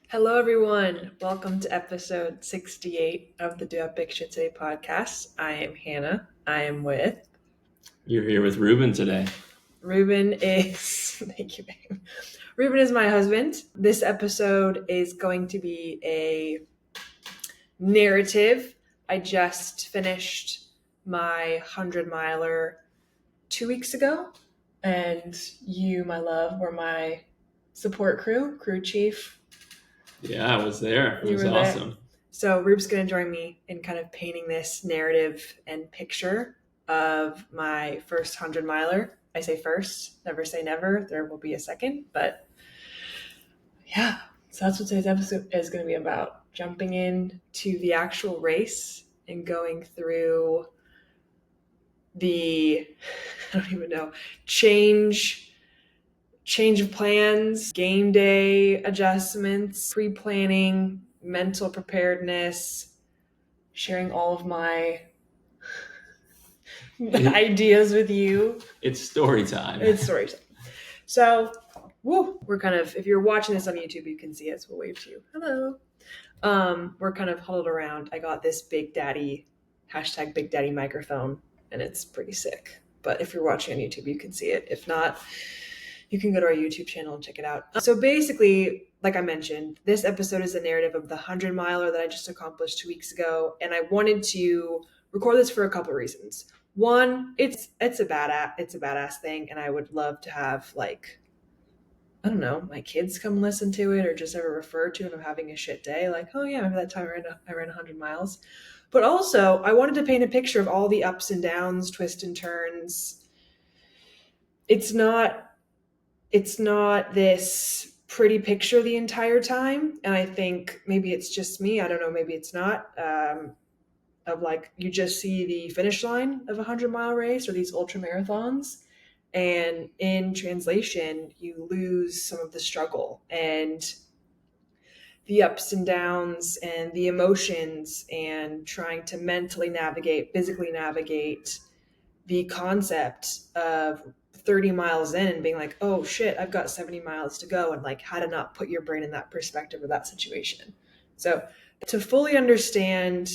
Hello, everyone. Welcome to episode 68 of the Do Epic Shit Today podcast. I am Hannah. I am with You're here with Ruben today. Ruben is, thank you, babe. Ruben is my husband. This episode is going to be a narrative. I just finished my 100-miler 2 weeks ago, and you, my love, were my support crew chief. Yeah, I was there. It was there. awesome. So Rube's going to join me in kind of painting this narrative and picture of my first 100-miler. I say first, never say never. There will be a second, but yeah. So that's what today's episode is going to be about. Jumping into the actual race and going through the, I don't even know, change of plans, game day adjustments, pre-planning, mental preparedness, sharing all of my ideas with you. It's story time. So, we're kind of, if you're watching this on YouTube, you can see us. We'll wave to you. Hello. We're kind of huddled around. I got this Big Daddy microphone, and it's pretty sick. But if you're watching on YouTube, you can see it. If not, you can go to our YouTube channel and check it out. So basically, like I mentioned, this episode is a narrative of the 100-miler that I just accomplished 2 weeks ago. And I wanted to record this for a couple of reasons. One, it's a badass thing. And I would love to have, like, I don't know, my kids come listen to it or just ever refer to it if I'm having a shit day. Like, oh yeah, remember that time I ran 100 miles. But also, I wanted to paint a picture of all the ups and downs, twists and turns. It's not this pretty picture the entire time. And I think maybe it's just me. I don't know. Maybe it's not. Of like, you just see the finish line of a 100-mile race or these ultra marathons. And in translation, you lose some of the struggle and the ups and downs and the emotions and trying to mentally navigate, physically navigate the concept of 30 miles in and being like, oh shit, I've got 70 miles to go, and like how to not put your brain in that perspective of that situation. So to fully understand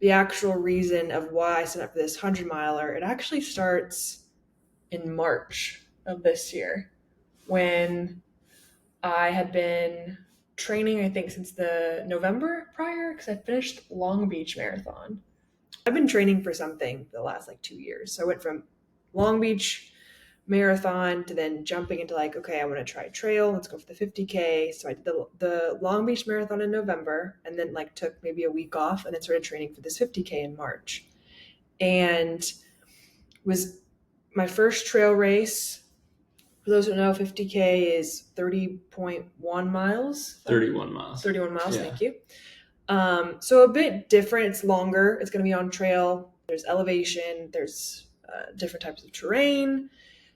the actual reason of why I signed up for this 100-miler, it actually starts in March of this year when I had been training, I think, since the November prior, because I finished Long Beach Marathon. I've been training for something the last 2 years. So I went from Long Beach Marathon to then jumping into okay, I want to try trail. Let's go for the 50K. So I did the Long Beach Marathon in November and then took maybe a week off and then started training for this 50K in March. And was my first trail race. For those who know, 50K is 30.1 miles. 31 miles. 31 miles, yeah. Thank you. So a bit different. It's longer. It's going to be on trail. There's elevation. There's different types of terrain.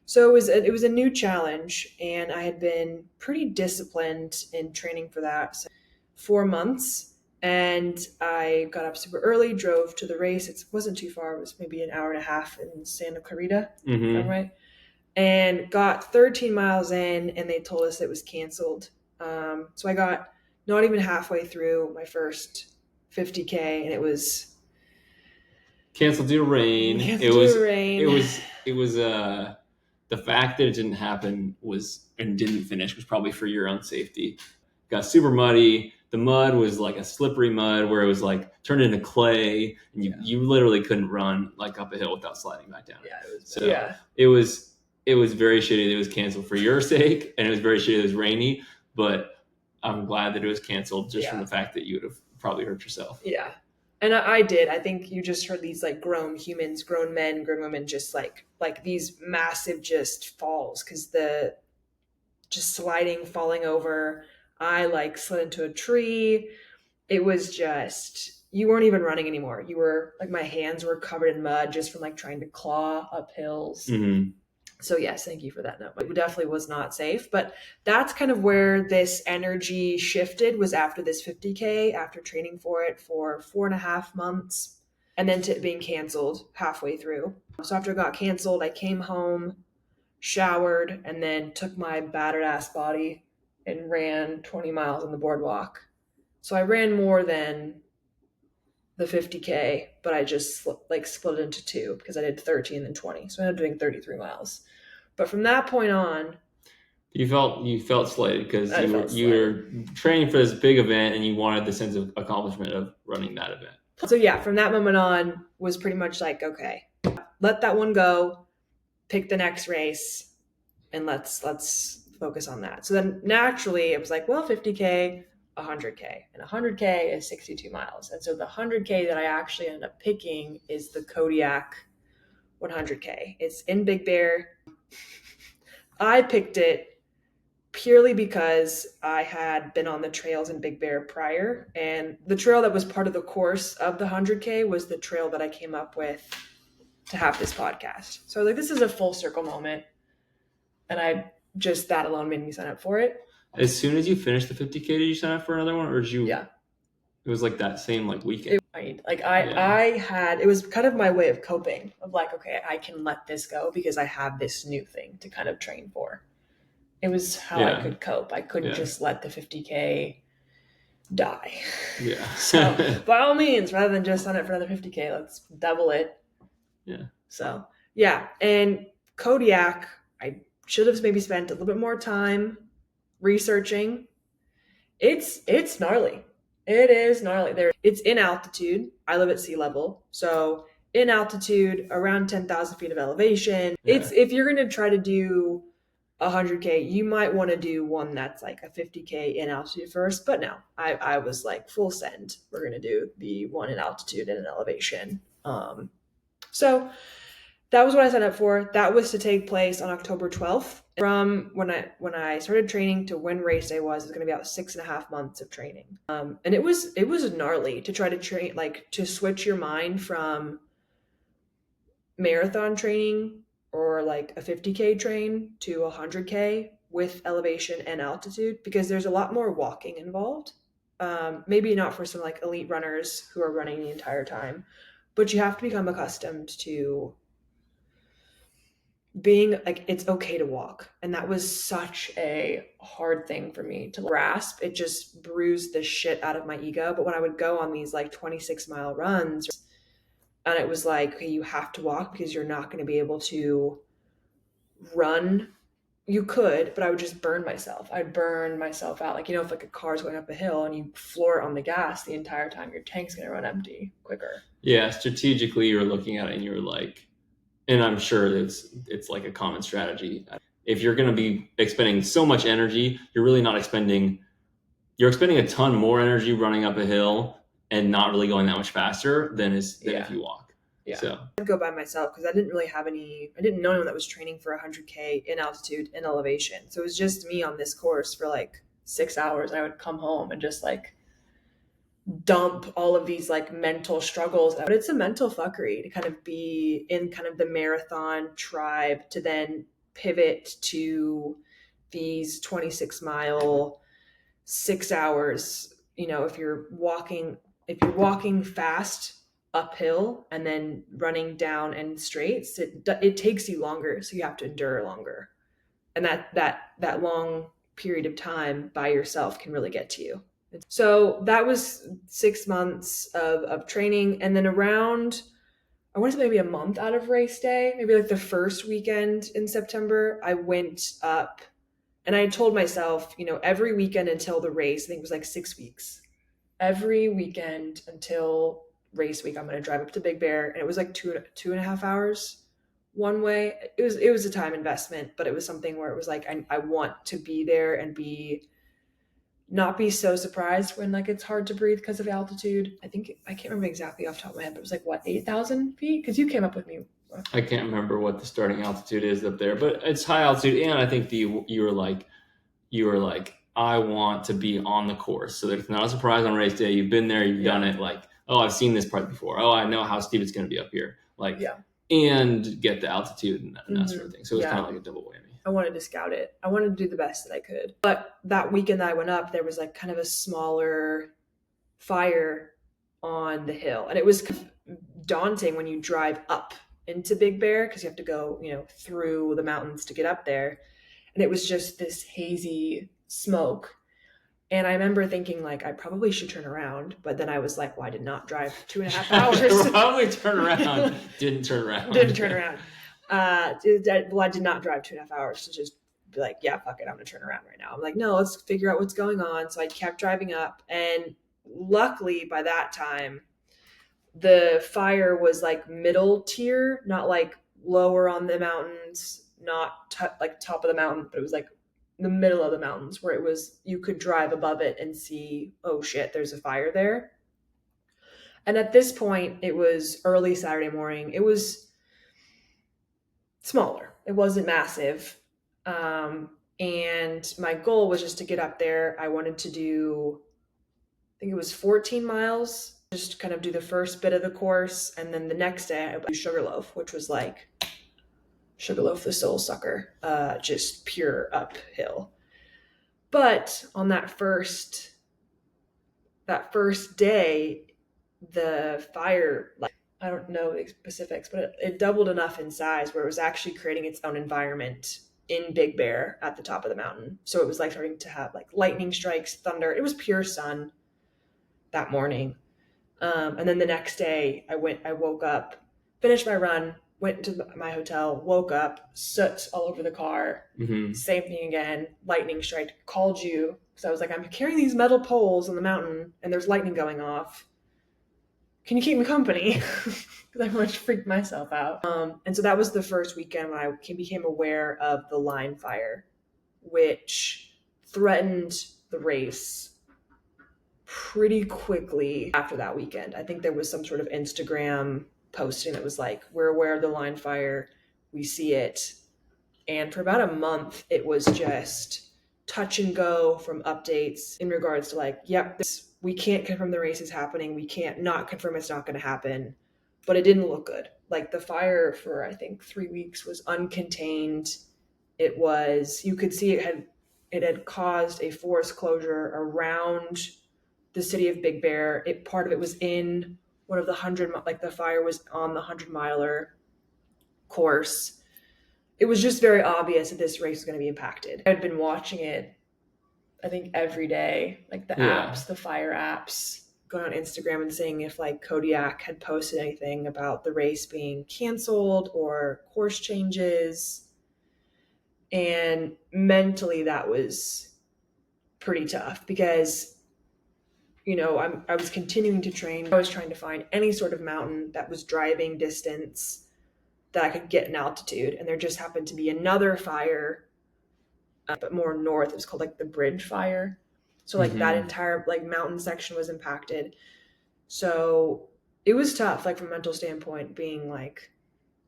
So it was a new challenge, and I had been pretty disciplined in training for that. So 4 months, and I got up super early, drove to the race. It wasn't too far. It was maybe an hour and a half in Santa Clarita, if I'm right? And got 13 miles in, and they told us it was canceled. So I got not even halfway through my first 50K, and it was canceled due to rain. It was the fact that it didn't happen and didn't finish was probably for your own safety. Got super muddy. The mud was like a slippery mud where it was turned into clay, and you literally couldn't run up a hill without sliding back down. It was very shitty that it was canceled for your sake, and it was very shitty that it was rainy, but I'm glad that it was canceled just from the fact that you would have probably hurt yourself. Yeah. And I did. I think you just heard these grown humans, grown men, grown women, just like these massive just falls, because the just sliding, falling over. I slid into a tree. It was just, you weren't even running anymore. You were my hands were covered in mud just from trying to claw up hills. Mm-hmm. So yes, thank you for that note. It definitely was not safe, but that's kind of where this energy shifted, was after this 50K, after training for it for 4.5 months, and then to it being canceled halfway through. So after it got canceled, I came home, showered, and then took my battered ass body and ran 20 miles on the boardwalk. So I ran more than the 50K, but I just split it into two because I did 30 and then 20. So I ended up doing 33 miles. But from that point on, you felt slighted because you were training for this big event and you wanted the sense of accomplishment of running that event. So yeah, from that moment on was pretty much like, okay, let that one go, pick the next race, and let's focus on that. So then naturally it was like, well, 50K, 100K, and 100K is 62 miles. And so the 100K that I actually ended up picking is the Kodiak 100K. It's in Big Bear. I picked it purely because I had been on the trails in Big Bear prior, and the trail that was part of the course of the 100K was the trail that I came up with to have this podcast. So like, this is a full circle moment, and that alone made me sign up for it. As soon as you finished the 50K, did you sign up for another one, or did you? Yeah, it was like that same weekend. I had, it was kind of my way of coping of like, okay, I can let this go because I have this new thing to kind of train for. It was how I could cope. I couldn't just let the 50K die. Yeah. So by all means, rather than just sign up for another 50K, let's double it. Yeah. So yeah. And Kodiak, I should have maybe spent a little bit more time researching. It's gnarly. It is gnarly. It's in altitude. I live at sea level. So in altitude, around 10,000 feet of elevation. Yeah. If you're going to try to do 100K, you might want to do one that's like a 50K in altitude first. But no, I was like, full send. We're going to do the one in altitude and an elevation. So that was what I signed up for. That was to take place on October 12th. From when I started training to when race day was going to be about 6.5 months of training. And it was gnarly to try to train, like to switch your mind from marathon training or like a 50K train to 100K with elevation and altitude, because there's a lot more walking involved. Maybe not for some like elite runners who are running the entire time, but you have to become accustomed to being like, it's okay to walk. And that was such a hard thing for me to grasp. It just bruised the shit out of my ego. But when I would go on these like 26-mile runs, and it was like, okay, you have to walk because you're not going to be able to run. You could, but I would just burn myself. I'd burn myself out. Like, if like a car's going up a hill and you floor it on the gas the entire time, your tank's going to run empty quicker. Yeah, strategically you're looking at it and you're like, and I'm sure it's like a common strategy. If you're going to be expending so much energy, you're really not you're expending a ton more energy running up a hill and not really going that much faster than if you walk. Yeah. So I'd go by myself because I didn't know anyone that was training for 100K in altitude and elevation. So it was just me on this course for like 6 hours. I would come home and just like dump all of these like mental struggles. But it's a mental fuckery to kind of be in kind of the marathon tribe to then pivot to these 26-mile 6 hours. If you're walking fast uphill and then running down in straights, it takes you longer, so you have to endure longer, and that long period of time by yourself can really get to you. So that was 6 months of training, and then around, I want to say maybe a month out of race day, maybe like the first weekend in September, I went up and I told myself, every weekend until the race, I think it was like 6 weeks, every weekend until race week, I'm going to drive up to Big Bear. And it was like 2.5 hours one way. It was a time investment, but it was something where it was like, I want to be there and not be so surprised when like it's hard to breathe because of altitude. I can't remember exactly off the top of my head, but it was like what, 8,000 feet? Because you came up with me. I can't remember what the starting altitude is up there, but it's high altitude. And I think you were like, I want to be on the course. So that it's not a surprise on race day. You've been there, you've done it. Like, oh, I've seen this part before. Oh, I know how steep it's going to be up here. Like, and get the altitude and that sort of thing. So it's kind of like a double whammy. I wanted to scout it. I wanted to do the best that I could. But that weekend that I went up, there was like kind of a smaller fire on the hill. And it was daunting when you drive up into Big Bear because you have to go, through the mountains to get up there. And it was just this hazy smoke. And I remember thinking, like, I probably should turn around. But then I was like, well, I did not drive 2.5 hours. Probably turn around. Didn't turn around. I did not drive 2.5 hours to just be like, yeah, fuck it, I'm going to turn around right now. I'm like, no, let's figure out what's going on. So I kept driving up. And luckily, by that time, the fire was like middle tier, not like lower on the mountains, not like top of the mountain, but it was like the middle of the mountains where it was, you could drive above it and see, oh shit, there's a fire there. And at this point, it was early Saturday morning. It was smaller. It wasn't massive. And my goal was just to get up there. I wanted to do, I think it was 14 miles, just kind of do the first bit of the course. And then the next day I would do Sugarloaf, which was like Sugarloaf the Soul Sucker, just pure uphill. But on that first day, the fire, like, I don't know the specifics, but it doubled enough in size where it was actually creating its own environment in Big Bear at the top of the mountain. So it was like starting to have like lightning strikes, thunder. It was pure sun that morning. And then the next day I woke up, finished my run, went to my hotel, woke up, soot all over the car. Mm-hmm. Same thing again, lightning strike, called you. So I was like, I'm carrying these metal poles on the mountain and there's lightning going off. Can you keep me company? Because I much freaked myself out. And so that was the first weekend when I became aware of the line fire, which threatened the race pretty quickly after that weekend. I think there was some sort of Instagram posting that was like, we're aware of the line fire, we see it. And for about a month, it was just touch and go from updates in regards to like, yep, we can't confirm the race is happening. We can't not confirm it's not going to happen. But it didn't look good. Like the fire for, I think, 3 weeks was uncontained. It was, you could see it had caused a forest closure around the city of Big Bear. Part of it was in one of the 100, like the fire was on the 100-miler course. It was just very obvious that this race was going to be impacted. I'd been watching it, I think, every day, like the apps, the fire apps, going on Instagram and seeing if like Kodiak had posted anything about the race being canceled or course changes. And mentally that was pretty tough because, you know, I was continuing to train. I was trying to find any sort of mountain that was driving distance that I could get in altitude. And there just happened to be another fire, but more north. It was called like the Bridge Fire. So like that entire like mountain section was impacted. So it was tough, like from a mental standpoint, being like,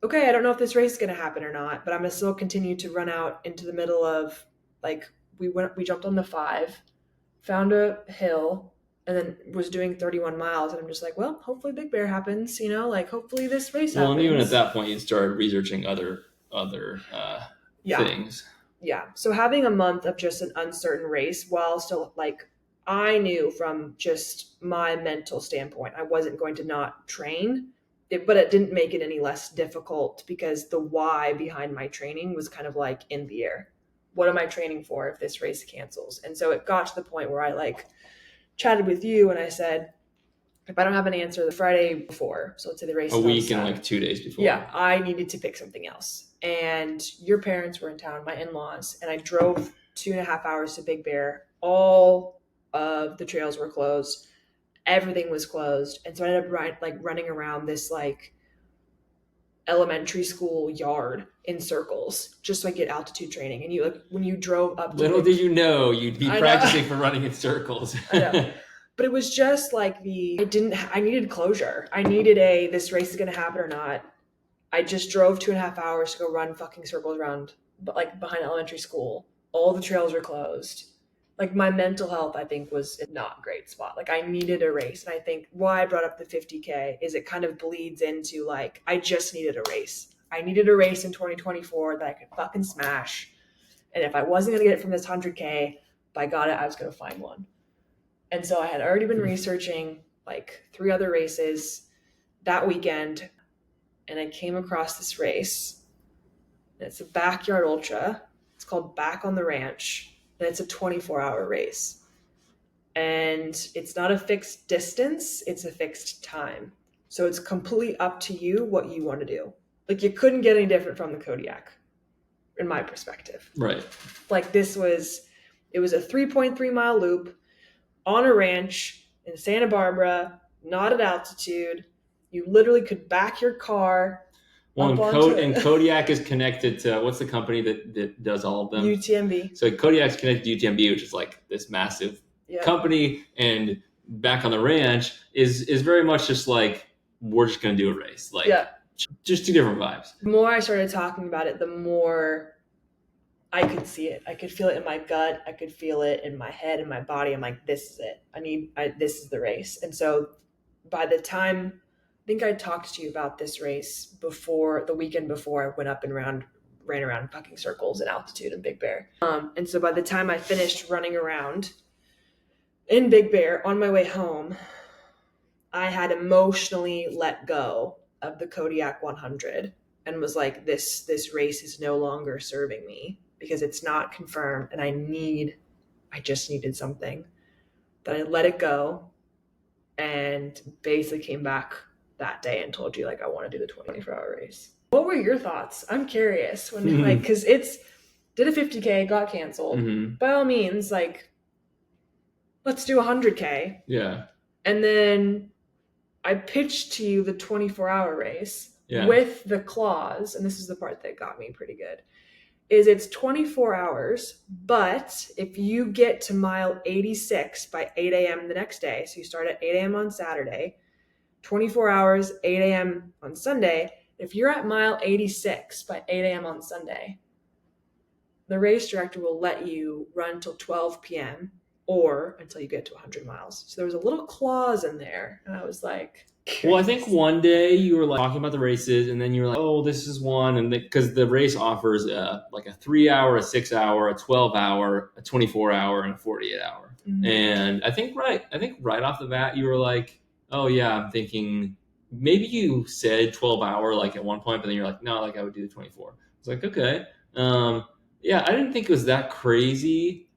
okay, I don't know if this race is going to happen or not, but I'm going to still continue to run out into the middle of, like, we jumped on the 5, found a hill, and then was doing 31 miles. And I'm just like, well, hopefully Big Bear happens, you know, like hopefully this race happens. Well, and even at that point, you started researching other things. Yeah. So having a month of just an uncertain race while still, like, I knew from just my mental standpoint, I wasn't going to not train, but it didn't make it any less difficult because the why behind my training was kind of like in the air. What am I training for if this race cancels? And so it got to the point where I like chatted with you and I said, if I don't have an answer the Friday before, so let's say the race a week and like 2 days before. Yeah, I needed to pick something else. And your parents were in town, my in-laws, and I drove 2.5 hours to Big Bear. All of the trails were closed. Everything was closed. And so I ended up running around this like elementary school yard in circles just so I get altitude training. And you like when you drove up to little did you know you'd be practicing for running in circles. I know. But it was just like I needed closure. I needed this race is going to happen or not. I just drove 2.5 hours to go run fucking circles around, but like behind elementary school. All the trails were closed. Like my mental health, I think, was in not a great spot. Like I needed a race. And I think why I brought up the 50K is it kind of bleeds into like, I just needed a race. I needed a race in 2024 that I could fucking smash. And if I wasn't going to get it from this 100K, if I got it, I was going to find one. And so I had already been researching like 3 other races that weekend. And I came across this race. It's a backyard ultra. It's called Back on the Ranch. and it's a 24-hour race. And it's not a fixed distance, it's a fixed time. So it's completely up to you what you want to do. Like, you couldn't get any different from the Kodiak, in my perspective. Right. Like, it was a 3.3 mile loop on a ranch in Santa Barbara, not at altitude. You literally could back your car. Well, and Kodiak is connected to, what's the company that does all of them? UTMB. So Kodiak's connected to UTMB, which is like this massive company, and back on the ranch is very much just like, we're just going to do a race. Like, just two different vibes. The more I started talking about it, the more I could see it. I could feel it in my gut. I could feel it in my head, in my body. I'm like, this is it. This is the race. And so by the time, I think I talked to you about this race the weekend before I went up and ran around fucking circles at altitude in Big Bear. And so by the time I finished running around in Big Bear on my way home, I had emotionally let go of the Kodiak 100 and was like, this race is no longer serving me because it's not confirmed, and I just needed something. That I let it go and basically came back that day and told you, like, I want to do the 24-hour race. What were your thoughts? I'm curious when like, because did a 50K, got canceled. Mm-hmm. By all means, like, let's do 100K. Yeah. And then I pitched to you the 24-hour race with the clause, and this is the part that got me pretty good, is it's 24 hours, but if you get to mile 86 by 8 a.m. the next day, so you start at 8 a.m. on Saturday, 24 hours, 8 a.m. on Sunday, if you're at mile 86 by 8 a.m. on Sunday, the race director will let you run until 12 p.m. or until you get to 100 miles. So there was a little clause in there, and I was like... Well, I think one day you were like talking about the races, and then you were like, oh, this is one. And because the race offers like a 3-hour, a 6-hour, a 12-hour, a 24-hour, and a 48-hour. Mm-hmm. And I think right off the bat, you were like, oh, yeah, I'm thinking maybe you said 12-hour like at one point, but then you're like, no, like I would do the 24. I was like, okay. Yeah, I didn't think it was that crazy.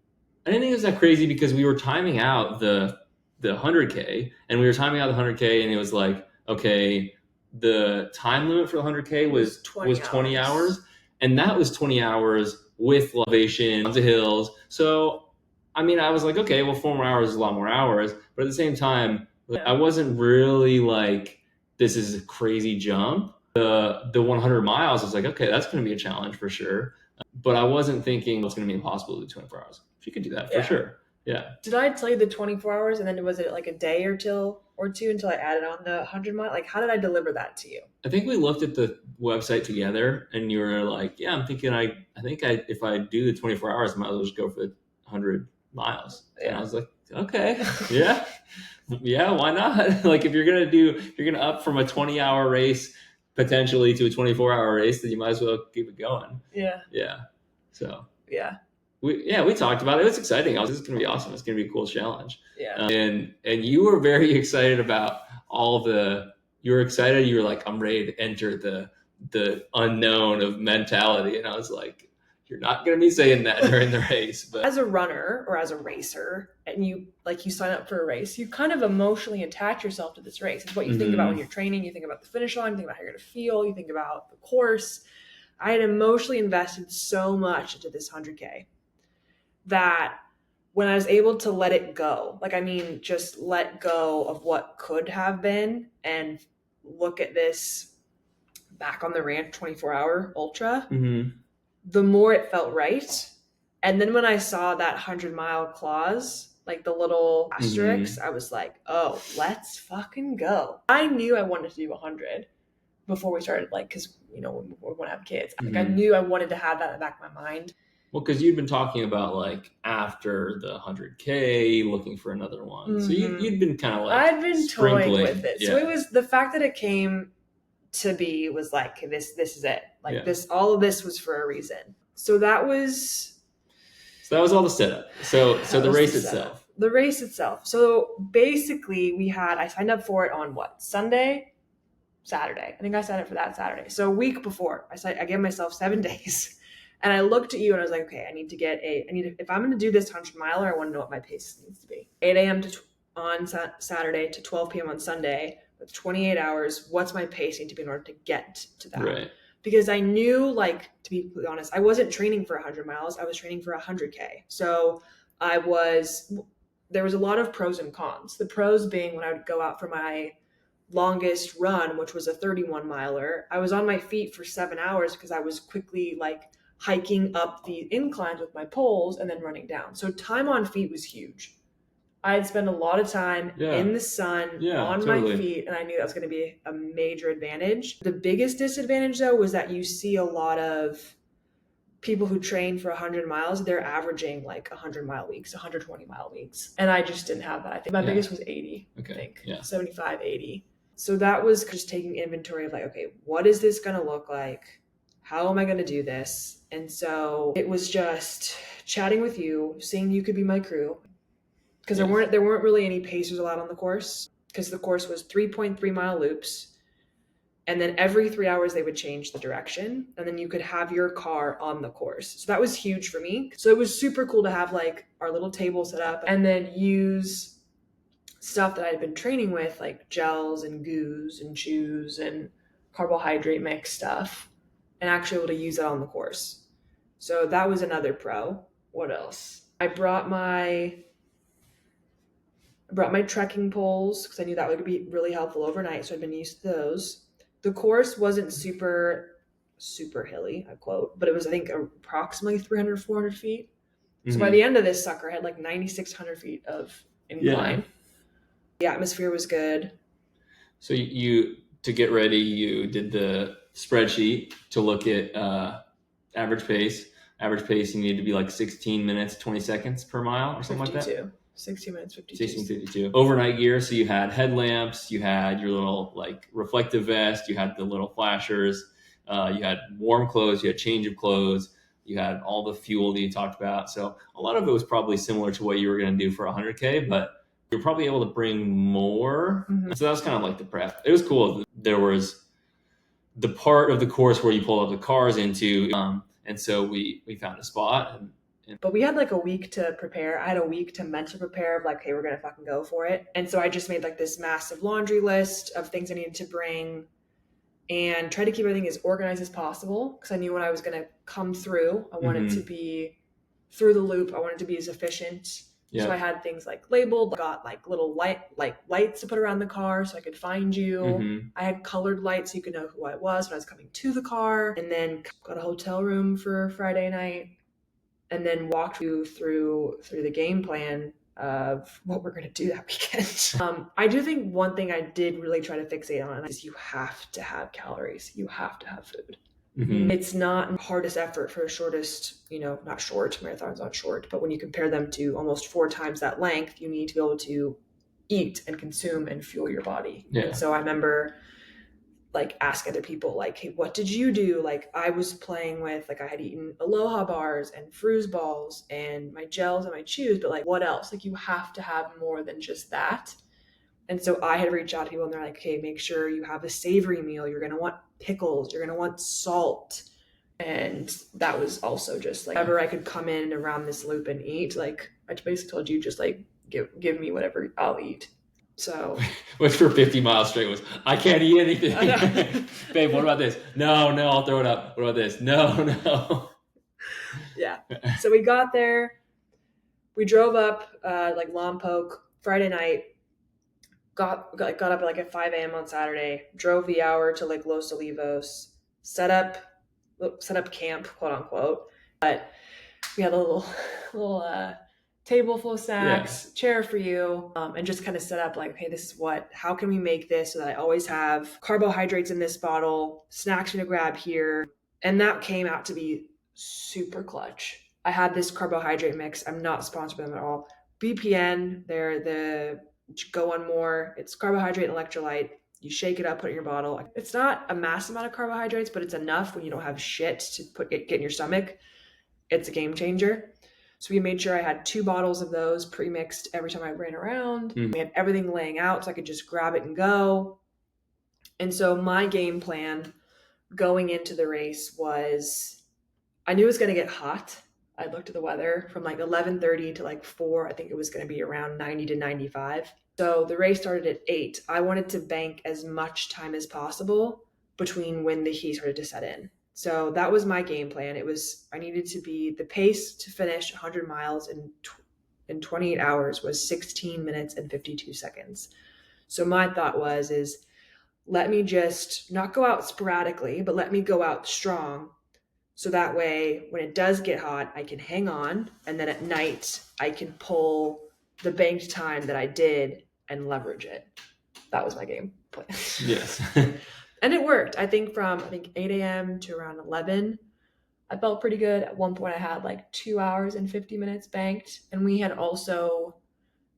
I didn't think it was that crazy because we were timing out the 100K, and we were timing out the 100K, and it was like, okay, the time limit for the 100K was 20 hours, and that was 20 hours with elevation, tons of hills. So, I mean, I was like, okay, well, 4 more hours is a lot more hours, but at the same time, I wasn't really like, this is a crazy jump. The 100 miles, I was like, okay, that's going to be a challenge for sure, but I wasn't thinking it's going to be impossible to do 24 hours. She could do that for sure. Yeah. Did I tell you the 24 hours, and then was it like a day or two until I added on the 100 mile? Like, how did I deliver that to you? I think we looked at the website together, and you were like, yeah, I'm thinking if I do the 24 hours, I might as well just go for the 100 miles. Yeah. And I was like, okay, yeah. Yeah, why not? Like, if you're going to up from a 20-hour race potentially to a 24-hour race, then you might as well keep it going. Yeah. Yeah. So. Yeah. We talked about it. It was exciting. This is going to be awesome. It's going to be a cool challenge. Yeah. And you were very excited about you were excited. You were like, I'm ready to enter the unknown of mentality. And I was like, you're not going to be saying that during the race. But as a runner or as a racer, and you sign up for a race, you kind of emotionally attach yourself to this race. It's what you think about when you're training. You think about the finish line. You think about how you're going to feel. You think about the course. I had emotionally invested so much into this 100K. That when I was able to let it go, just let go of what could have been and look at this back on the ranch 24-hour ultra, the more it felt right. And then when I saw that 100-mile clause, like the little asterisks, I was like, oh, let's fucking go. I knew I wanted to do 100 before we started, because, we want to have kids. I knew I wanted to have that in the back of my mind. Well, because you'd been talking about after the 100K, looking for another one. So you'd been kind of I'd been toying with it. Yeah. So it was the fact that it came to be was like, this is it. All of this was for a reason. So that was all the setup. So the race itself. The race itself. So basically I signed up for it on Sunday, Saturday. I think I signed up for that Saturday. So a week before, I gave myself 7 days. And I looked at you and I was like, okay, if I'm going to do this 100 miler, I want to know what my pace needs to be. 8 a.m. on Saturday to 12 p.m. on Sunday with 28 hours. What's my pace need to be in order to get to that? Right. Because I knew, like, to be completely honest, I wasn't training for 100 miles. I was training for 100K. So there was a lot of pros and cons. The pros being when I would go out for my longest run, which was a 31 miler, I was on my feet for 7 hours because I was quickly like hiking up the inclines with my poles and then running down. So time on feet was huge. I'd spend a lot of time in the sun on my feet, and I knew that was going to be a major advantage. The biggest disadvantage, though, was that you see a lot of people who train for 100 miles, they're averaging like 100-mile weeks, 120-mile weeks. And I just didn't have that. I think my biggest was 80, I think. 75, 80. So that was just taking inventory of like, okay, what is this going to look like? How am I going to do this? And so it was just chatting with you, seeing you could be my crew. Because there weren't really any pacers allowed on the course, because the course was 3.3-mile loops. And then every 3 hours they would change the direction, and then you could have your car on the course. So that was huge for me. So it was super cool to have like our little table set up and then use stuff that I had been training with, like gels and goos and chews and carbohydrate mix stuff, and actually able to use that on the course. So that was another pro. What else? I brought my trekking poles because I knew that would be really helpful overnight. So I'd been used to those. The course wasn't super, super hilly, I quote, but it was, I think, approximately 300, 400 feet. So by the end of this sucker, I had like 9,600 feet of incline. The atmosphere was good. So to get ready, you did the spreadsheet to look at average pace. Average pace, you need to be like 16 minutes, 20 seconds per mile or something 52. Like that. 16 minutes, 52. 16:52. Overnight gear. So you had headlamps, you had your little like reflective vest, you had the little flashers, you had warm clothes, you had change of clothes, you had all the fuel that you talked about. So a lot of it was probably similar to what you were going to do for 100K, but you're probably able to bring more. Mm-hmm. So that was kind of like the prep. It was cool. There was the part of the course where you pull up the cars into, and so we found a spot. But we had like a week to prepare. I had a week to mentally prepare of like, hey, we're going to fucking go for it. And so I just made like this massive laundry list of things I needed to bring and try to keep everything as organized as possible. Because I knew when I was going to come through, I wanted to be through the loop. I wanted to be as efficient. Yeah. So I had things like labeled, got like little lights to put around the car so I could find you. Mm-hmm. I had colored lights so you could know who I was when I was coming to the car. And then got a hotel room for Friday night. And then walked you through the game plan of what we're going to do that weekend. I do think one thing I did really try to fixate on is you have to have calories. You have to have food. Mm-hmm. It's not the hardest effort for the shortest, not short, marathon's not short, but when you compare them to almost 4 times that length, you need to be able to eat and consume and fuel your body. Yeah. And so I remember like ask other people like, hey, what did you do? Like I was playing with, like I had eaten Aloha bars and Fruz balls and my gels and my chews, but like what else? Like you have to have more than just that. And so I had reached out to people and they're like, hey, make sure you have a savory meal. You're going to want pickles. You're going to want salt. And that was also just like, whenever I could come in around this loop and eat, like I basically told you, just like give me whatever I'll eat. So, which for 50 miles straight was, I can't eat anything. Babe, what about this? No, I'll throw it up. What about this? No. Yeah. So we got there. We drove up like Lompoc Friday night. Got up at like at 5 a.m. on Saturday. Drove the hour to like Los Olivos. Set up camp, quote unquote. But we had a little table full of snacks, chair for you, and just kind of set up like, okay, how can we make this so that I always have carbohydrates in this bottle, snacks to grab here. And that came out to be super clutch. I had this carbohydrate mix. I'm not sponsored by them at all. BPN, they're the Go On More. It's carbohydrate and electrolyte. You shake it up, put it in your bottle. It's not a massive amount of carbohydrates, but it's enough when you don't have shit to get in your stomach. It's a game changer. So we made sure I had 2 bottles of those pre-mixed every time I ran around. We had everything laying out so I could just grab it and go. And so my game plan going into the race was I knew it was going to get hot. I looked at the weather from like 11:30 to like 4. I think it was going to be around 90 to 95. So the race started at 8. I wanted to bank as much time as possible between when the heat started to set in. So that was my game plan. I needed to be the pace to finish 100 miles in 28 hours was 16 minutes and 52 seconds. So my thought is let me just not go out sporadically, but let me go out strong. So that way, when it does get hot, I can hang on. And then at night, I can pull the banked time that I did and leverage it. That was my game plan. Yes. And it worked. I think from 8 a.m. to around 11, I felt pretty good. At one point, I had like 2 hours and 50 minutes banked. And we had also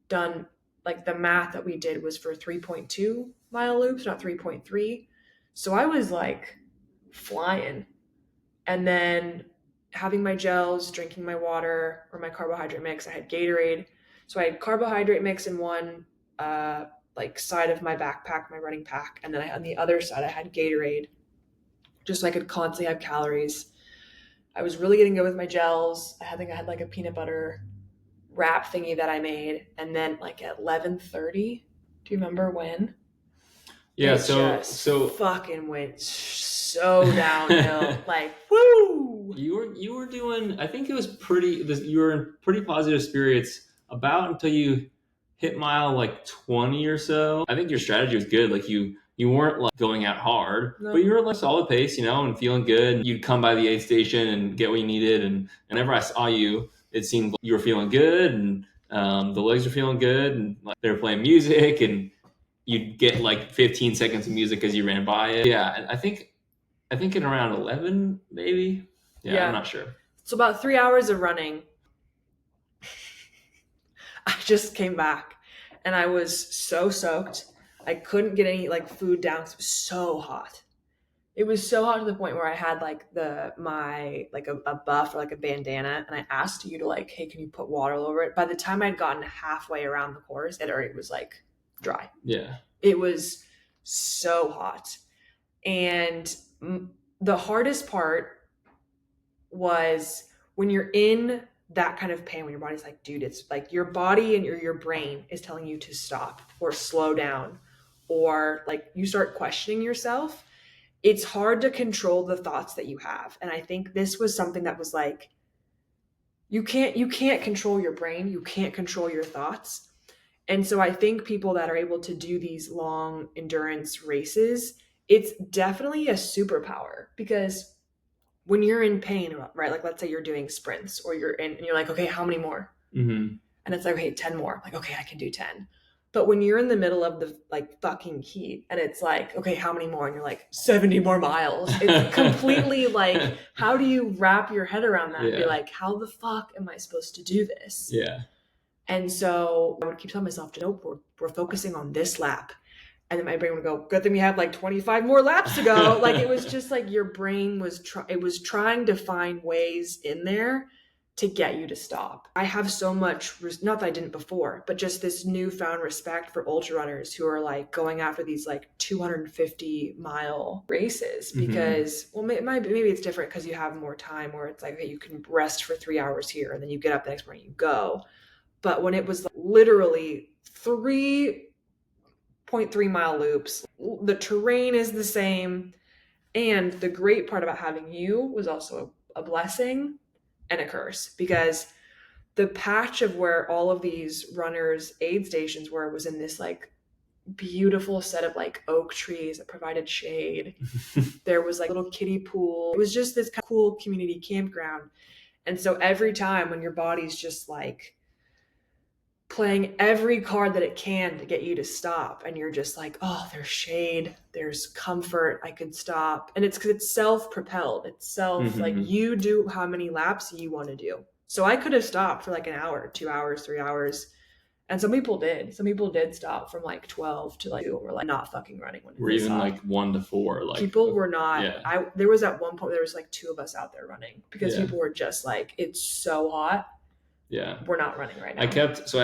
done, like, the math that we did was for 3.2 mile loops, not 3.3. So I was like flying. And then having my gels, drinking my water or my carbohydrate mix. I had Gatorade. So I had carbohydrate mix in one like side of my backpack, my running pack. And then on the other side, I had Gatorade just so I could constantly have calories. I was really getting good with my gels. I think I had like a peanut butter wrap thingy that I made. And then like at 11:30, do you remember when? Yeah, so fucking went so downhill. Like, woo! You were doing, I think it was you were in pretty positive spirits about until you hit mile like 20 or so. I think your strategy was good. Like you weren't like going out hard, but you were like solid pace, and feeling good. You'd come by the aid station and get what you needed. And whenever I saw you, it seemed like you were feeling good, and the legs were feeling good, and like they were playing music, and you'd get like 15 seconds of music as you ran by it. Yeah, I think in around 11, maybe. Yeah, I'm not sure. So about 3 hours of running, I just came back and I was so soaked. I couldn't get any like food down. It was so hot. It was so hot to the point where I had like a buff or like a bandana, and I asked you to like, hey, can you put water all over it? By the time I'd gotten halfway around the course, it already was like dry. Yeah. It was so hot. And the hardest part was when you're in that kind of pain, when your body's like, dude, it's like your body and your brain is telling you to stop or slow down, or like you start questioning yourself. It's hard to control the thoughts that you have. And I think this was something that was like, you can't control your brain. You can't control your thoughts. And so I think people that are able to do these long endurance races, it's definitely a superpower, because when you're in pain, right? Like let's say you're doing sprints or and you're like, okay, how many more? Mm-hmm. And it's like, okay, 10 more. Like, okay, I can do 10. But when you're in the middle of the like fucking heat and it's like, okay, how many more? And you're like 70 more miles. It's completely like, how do you wrap your head around that? Yeah. And be like, how the fuck am I supposed to do this? Yeah. And so I would keep telling myself, nope, we're focusing on this lap. And then my brain would go, good thing we have like 25 more laps to go. Like it was just like your brain was trying to find ways in there to get you to stop. I have so much, not that I didn't before, but just this newfound respect for ultra runners who are like going after these like 250 mile races, because, well, maybe it's different because you have more time where it's like, okay, you can rest for 3 hours here and then you get up the next morning, you go. But when it was literally 3.3 mile loops, the terrain is the same. And the great part about having you was also a blessing and a curse, because the patch of where all of these runners' aid stations were was in this like beautiful set of like oak trees that provided shade. There was like a little kiddie pool. It was just this kind of cool community campground. And so every time when your body's just like playing every card that it can to get you to stop, and you're just like, oh, there's shade, there's comfort, I could stop. And it's because it's self-propelled. It's like you do how many laps you want to do. So I could have stopped for like an hour, 2 hours, 3 hours. And some people did stop from like 12 to like 2, or like not fucking running when we're even like 1 to 4. Like people were not. Yeah. There was at one point there was like 2 of us out there running, because people were just like, it's so hot. Yeah, we're not running right now. I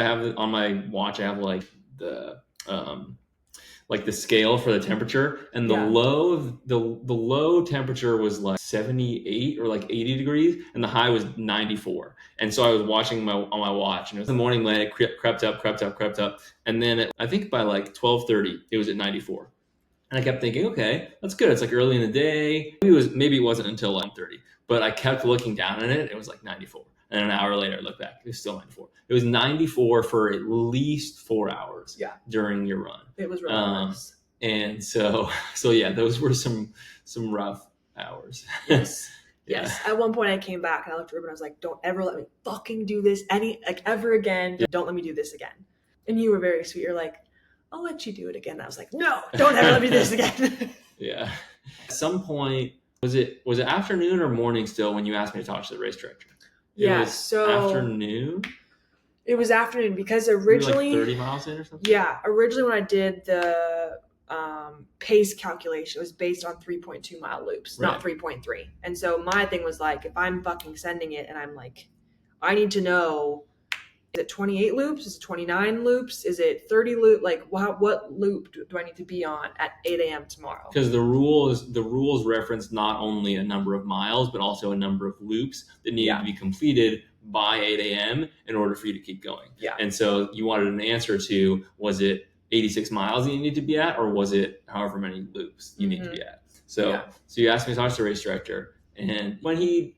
have on my watch, I have like the like the scale for the temperature, and the low temperature was like 78 or like 80 degrees, and the high was 94. And so I was watching on my watch, and it was the morning light. It crept up, and then I think by like 12:30 it was at 94. And I kept thinking, okay, that's good. It's like early in the day. Maybe it wasn't until 1:30, but I kept looking down at it. It was like 94. And an hour later, I looked back. It was still 94. It was 94 for at least 4 hours during your run. It was really nice. And so yeah, those were some rough hours. Yes. Yes. At one point I came back and I looked at Ruben and I was like, don't ever let me fucking do this ever again. Yeah. Don't let me do this again. And you were very sweet. You're like, I'll let you do it again. And I was like, no, don't ever let me do this again. Yeah. At some point, was it afternoon or morning still when you asked me to talk to the race director? Afternoon? It was afternoon because originally... Like 30 miles in or something? Yeah. Originally when I did the pace calculation, it was based on 3.2 mile loops, not 3.3. And so my thing was like, if I'm fucking sending it and I'm like, I need to know, is it 28 loops? Is it 29 loops? Is it 30 loops? Like what loop do I need to be on at 8 a.m. tomorrow? Because the rules reference not only a number of miles, but also a number of loops that needed to be completed by 8 a.m. in order for you to keep going. Yeah. And so you wanted an answer to, was it 86 miles that you need to be at, or was it however many loops you need to be at? So you asked me to talk to the race director. And when he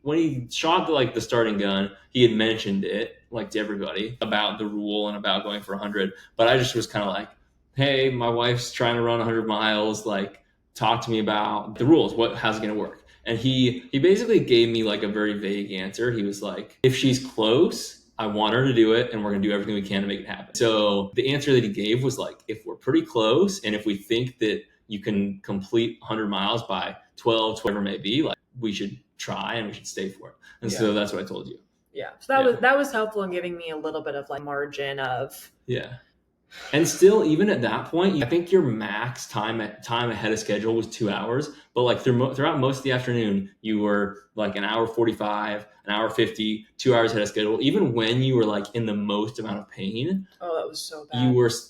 shot the starting gun, he had mentioned it like to everybody about the rule and about going for 100. But I just was kind of like, hey, my wife's trying to run 100 miles. Like, talk to me about the rules. How's it going to work? And he basically gave me like a very vague answer. He was like, if she's close, I want her to do it, and we're going to do everything we can to make it happen. So the answer that he gave was like, if we're pretty close, and if we think that you can complete 100 miles by 12, whatever it may be, like, we should try and we should stay for it. And so that's what I told you. Yeah. So that was helpful in giving me a little bit of like margin of. Yeah. And still, even at that point, I think your max time ahead of schedule was 2 hours. But like throughout most of the afternoon, you were like an hour 45, an hour 50, 2 hours ahead of schedule. Even when you were like in the most amount of pain. Oh, that was so bad.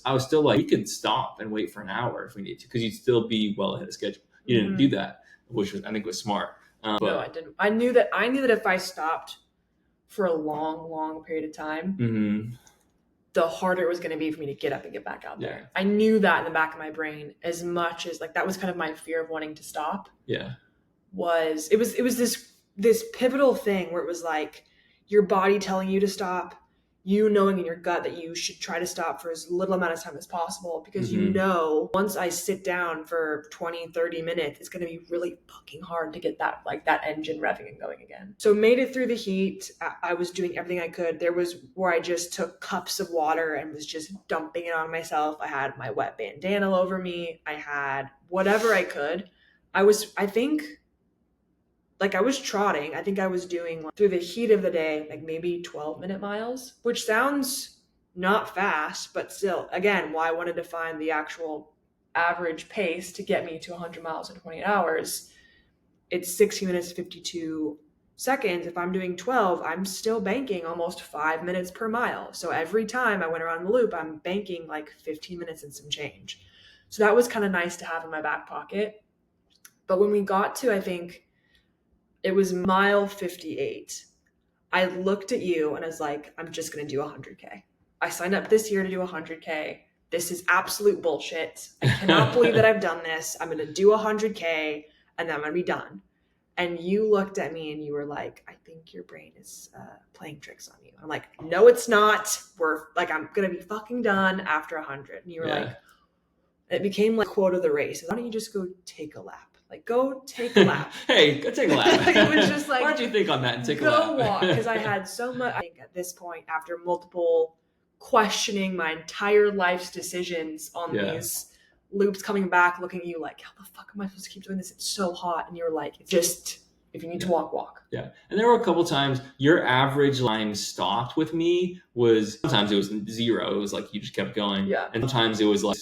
I was still like, we could stop and wait for an hour if we need to, because you'd still be well ahead of schedule. You didn't do that, which I think was smart. No, I didn't. I knew that if I stopped for a long period of time, the harder it was going to be for me to get up and get back out there. I knew that in the back of my brain, as much as like that was kind of my fear of wanting to stop. Yeah. It was this pivotal thing where it was like your body telling you to stop, you knowing in your gut that you should try to stop for as little amount of time as possible, because you know, once I sit down for 20, 30 minutes, it's going to be really fucking hard to get that engine revving and going again. So made it through the heat. I was doing everything I could. There was where I just took cups of water and was just dumping it on myself. I had my wet bandana over me. I had whatever I could. I was trotting. I think I was doing through the heat of the day, like maybe 12-minute miles, which sounds not fast, but still, again, why I wanted to find the actual average pace to get me to 100 miles in 28 hours. It's 60 minutes, 52 seconds. If I'm doing 12, I'm still banking almost 5 minutes per mile. So every time I went around the loop, I'm banking like 15 minutes and some change. So that was kind of nice to have in my back pocket. But when we got to, I think, it was mile 58. I looked at you and I was like, I'm just going to do 100K. I signed up this year to do 100K. This is absolute bullshit. I cannot believe that I've done this. I'm going to do 100K and then I'm going to be done. And you looked at me and you were like, I think your brain is playing tricks on you. I'm like, no, it's not. I'm going to be fucking done after 100. And you were like, it became like quote of the race. Why don't you just go take a lap? Like, go take a lap. Hey, go take a lap. It was just like, why don't you think on that and take a lap? Go walk. Because I had so much, I think at this point, after multiple questioning my entire life's decisions on these loops, coming back, looking at you like, how the fuck am I supposed to keep doing this? It's so hot. And you were like, just, if you need to walk. Yeah. And there were a couple times your average line stopped with me sometimes it was 0. It was like you just kept going. Yeah. And sometimes it was like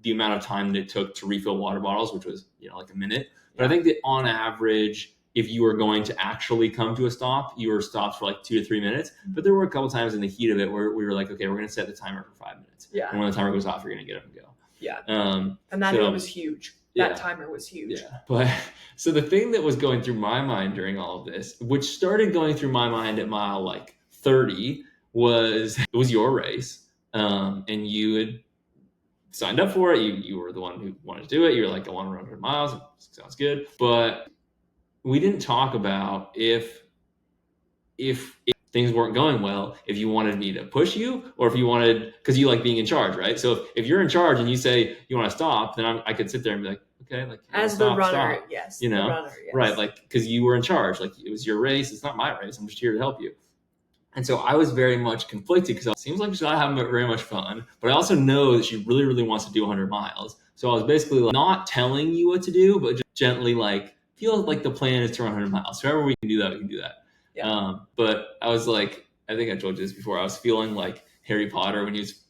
the amount of time that it took to refill water bottles, which was, like a minute. But I think that on average, if you were going to actually come to a stop, you were stopped for like 2 to 3 minutes. But there were a couple times in the heat of it where we were like, okay, we're going to set the timer for 5 minutes. Yeah. And when the timer goes off, you're going to get up and go. Yeah. And that was huge. That timer was huge. Yeah. But so the thing that was going through my mind during all of this, which started going through my mind at mile like 30, was it was your race. And you had signed up for it. You were the one who wanted to do it. You're like, I want to run 100 miles. Sounds good. But we didn't talk about if things weren't going well, if you wanted me to push you, or if you wanted, because you like being in charge, right? So if you're in charge and you say you want to stop, then I could sit there and be like, okay, like as stop, the runner, stop. yes, you know, the runner, yes. Right? Like because you were in charge, like it was your race. It's not my race. I'm just here to help you. And so I was very much conflicted because it seems like she's not having very much fun, but I also know that she really, really wants to do 100 miles. So I was basically like, not telling you what to do, but just gently like, feel like the plan is to run 100 miles. So however we can do that, we can do that. Yeah. But I was like, I think I told you this before, I was feeling like Harry Potter when he was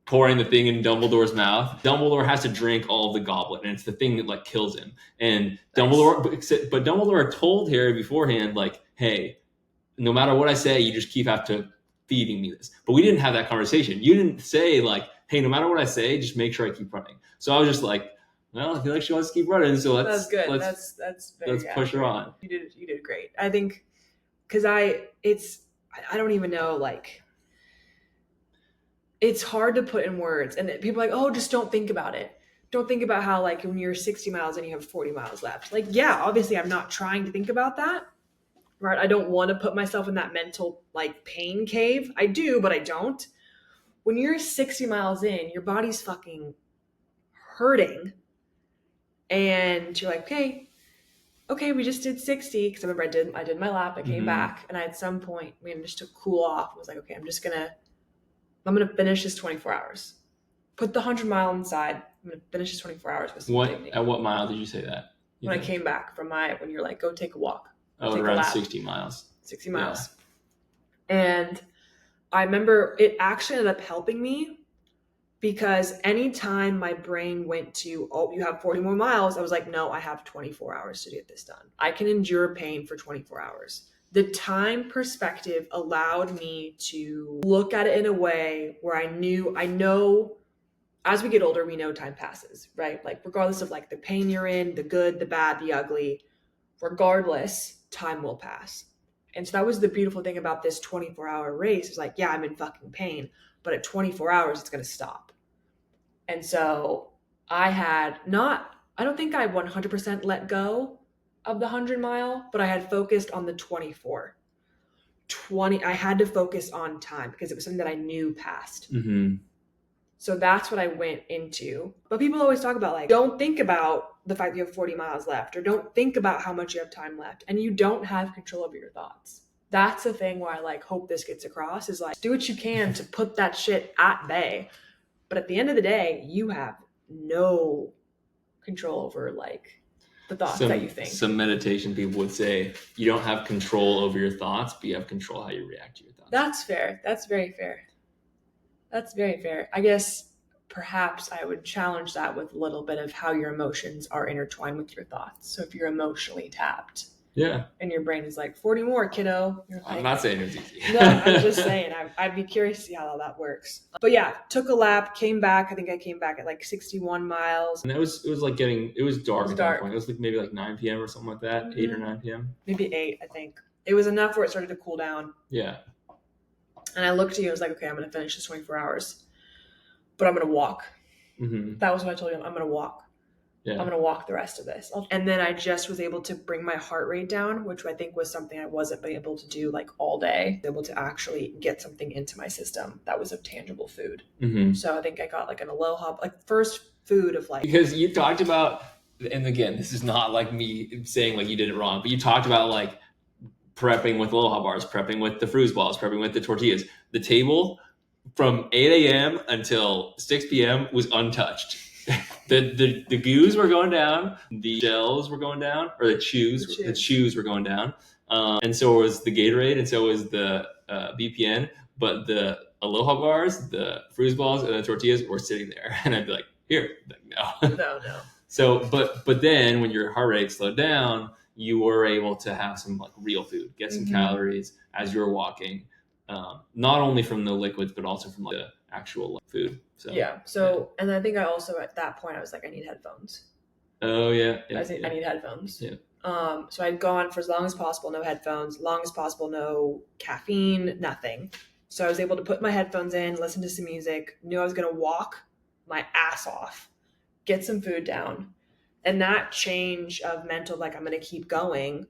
pouring the thing in Dumbledore's mouth. Dumbledore has to drink all of the goblet, and it's the thing that like kills him. And nice. But Dumbledore told Harry beforehand, like, hey, no matter what I say, you just keep after feeding me this. But we didn't have that conversation. You didn't say like, hey, no matter what I say, just make sure I keep running. So I was just like, well, I feel like she wants to keep running, so let's good. Let's push her on. You did great. I think because I don't even know, like, it's hard to put in words, and people are like, oh, just don't think about it. Don't think about how like when you're 60 miles and you have 40 miles left. Like, yeah, obviously I'm not trying to think about that. Right? I don't want to put myself in that mental like pain cave. I do, but I don't. When you're 60 miles in, your body's fucking hurting. And you're like, okay, we just did 60. Because I remember I did my lap. I came back, and at some point, just to cool off. I was like, okay, I'm gonna finish this 24 hours. Put the 100-mile inside. I'm gonna finish this 24 hours with some dignity. At what mile did you say that? When I came back from when you're like, go take a walk. Oh, around 60 miles. 60 miles. Yeah. And I remember it actually ended up helping me because anytime my brain went to, oh, you have 40 more miles, I was like, no, I have 24 hours to get this done. I can endure pain for 24 hours. The time perspective allowed me to look at it in a way where I know as we get older, we know time passes, right? Like regardless of like the pain you're in, the good, the bad, the ugly, regardless, time will pass. And so that was the beautiful thing about this 24-hour race. It's like, yeah, I'm in fucking pain, but at 24 hours, it's going to stop. And so I don't think I 100% let go of the 100-mile, but I had focused on the 24. I had to focus on time because it was something that I knew passed. Mm-hmm. So that's what I went into. But people always talk about like, don't think about the fact that you have 40 miles left, or don't think about how much you have time left, and you don't have control over your thoughts. That's the thing where I like hope this gets across is like, do what you can to put that shit at bay. But at the end of the day, you have no control over like the thoughts that you think. Some meditation people would say you don't have control over your thoughts, but you have control how you react to your thoughts. That's fair. That's very fair. That's very fair. I guess perhaps I would challenge that with a little bit of how your emotions are intertwined with your thoughts. So if you're emotionally tapped, yeah, and your brain is like 40 more, kiddo. You're like, I'm not saying it was easy. No, I'm just saying I'd be curious to see how all that works. But yeah, took a lap, came back. I think I came back at like 61 miles. And it was like it was dark at that point. It was like maybe like 9 p.m. or something like that, 8 or 9 p.m. Maybe 8, I think. It was enough where it started to cool down. Yeah. And I looked at you and I was like, okay, I'm going to finish this 24 hours, but I'm going to walk. Mm-hmm. That was what I told you. I'm going to walk. Yeah. I'm going to walk the rest of this. And then I just was able to bring my heart rate down, which I think was something I wasn't able to do like all day. Able to actually get something into my system that was of tangible food. Mm-hmm. So I think I got like an aloha, like first food of like. Because you talked about, and again, this is not like me saying like you did it wrong, but you talked about like prepping with aloha bars, prepping with the fruit balls, prepping with the tortillas. The table from 8 a.m. until 6 p.m. was untouched. The goos were going down, the shells were going down, or the chews were going down, and so was the Gatorade, and so was the BPN. But the aloha bars, the fruit balls, and the tortillas were sitting there, and I'd be like, "Here, no." So, but then when your heart rate slowed down, you were able to have some like real food, get some calories as you were walking, not only from the liquids but also from the actual food. So and I think I also at that point I was like, I need headphones. Oh yeah, I need headphones. Yeah. So I'd gone for as long as possible, no headphones, long as possible, no caffeine, nothing. So I was able to put my headphones in, listen to some music, knew I was going to walk my ass off, get some food down. And that change of mental, like I'm going to keep going,